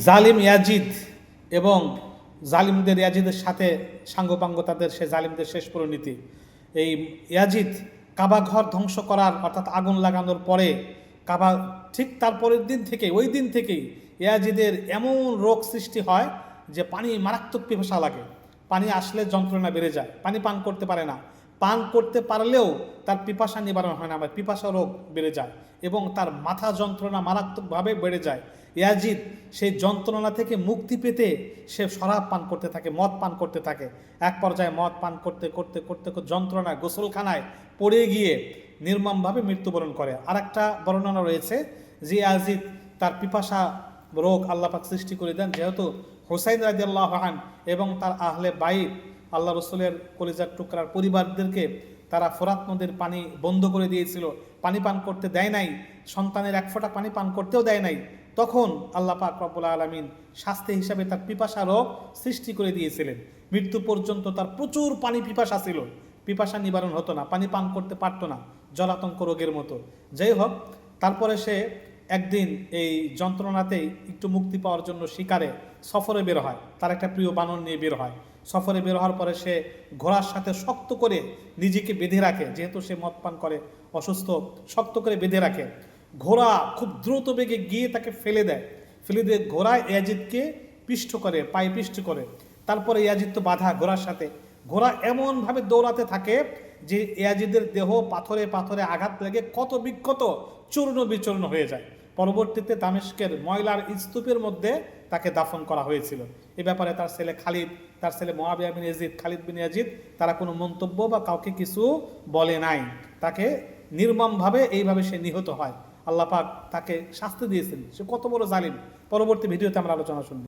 জালিম ইয়াজিদ এবং জালিমদের ইয়াজিদের সাথে সাঙ্গপাঙ্গ তাদের সে জালিমদের শেষ পরিণতি। এই ইয়াজিদ কাবা ঘর ধ্বংস করার অর্থাৎ আগুন লাগানোর পরে কাবা ঠিক তার পরের দিন থেকে ওই দিন থেকেই ইয়াজিদের এমন রোগ সৃষ্টি হয় যে পানি মারাত্মক পিপাসা লাগে, পানি আসলে যন্ত্রণা বেড়ে যায়, পানি পান করতে পারে না, পান করতে পারলেও তার পিপাসা নিবারণ হয় না, আবার পিপাসা রোগ বেড়ে যায় এবং তার মাথা যন্ত্রণা মারাত্মকভাবে বেড়ে যায়। ইয়াজিদ সেই যন্ত্রণা থেকে মুক্তি পেতে সে শরাব পান করতে থাকে, মদ পান করতে থাকে। এক পর্যায়ে মদ পান করতে করতে করতে যন্ত্রণায় গোসলখানায় পড়ে গিয়ে নির্মমভাবে মৃত্যুবরণ করে। আর একটা বর্ণনা রয়েছে যে ইয়াজিদ তার পিপাসা রোগ আল্লাহ পাক সৃষ্টি করে দেন, যেহেতু হুসাইন রাদিয়াল্লাহু আনহু এবং তার আহলে বাইত আল্লাহ রসুলের কলিজার টুকরার পরিবারদেরকে তারা ফোরাত নদীর পানি বন্ধ করে দিয়েছিল, পানি পান করতে দেয় নাই, সন্তানের এক ফোঁটা পানি পান করতেও দেয় নাই। তখন আল্লাহ পাক রব্বুল আলামিন শাস্তি হিসাবে তার পিপাসা রোগ সৃষ্টি করে দিয়েছিলেন। মৃত্যু পর্যন্ত তার প্রচুর পানি পিপাসা ছিল, পিপাসা নিবারণ হতো না, পানি পান করতে পারতো না, জলাতঙ্ক রোগের মতো। যাই হোক, তারপরে সে একদিন এই যন্ত্রণাতেই একটু মুক্তি পাওয়ার জন্য শিকারে সফরে বের হয়, তার একটা প্রিয় বানর নিয়ে বের হয়। সফরে বের হওয়ার পরে সে ঘোড়ার সাথে শক্ত করে নিজেকে বেঁধে রাখে, যেহেতু সে মদ পান করে অসুস্থ, শক্ত করে বেঁধে রাখে। ঘোড়া খুব দ্রুত বেগে গিয়ে তাকে ফেলে দেয়, ফেলে দিয়ে ঘোড়া ইয়াজিদকে পিষ্ট করে, পায়ে পিষ্ট করে। তারপরে ইয়াজিদ তো বাধা ঘোড়ার সাথে, ঘোড়া এমনভাবে দৌড়াতে থাকে যে ইয়াজিদের দেহ পাথরে পাথরে আঘাত লেগে ক্ষত বিক্ষত চূর্ণ বিচূর্ণ হয়ে যায়। পরবর্তীতে দামেস্কের ময়লার স্তূপের মধ্যে তাকে দাফন করা হয়েছিল। এ ব্যাপারে তার ছেলে খালিদ, তার ছেলে মুআবিয়া বিন ইয়াজিদ, খালিদ বিন ইয়াজিদ, তারা কোনো মন্তব্য বা কাউকে কিছু বলে নাই। তাকে নির্মমভাবে এইভাবে সে নিহত হয়। আল্লাহ পাক তাকে শাস্তি দিয়েছেন, সে কত বড় জালিম, পরবর্তী ভিডিওতে আমরা আলোচনা শুনব।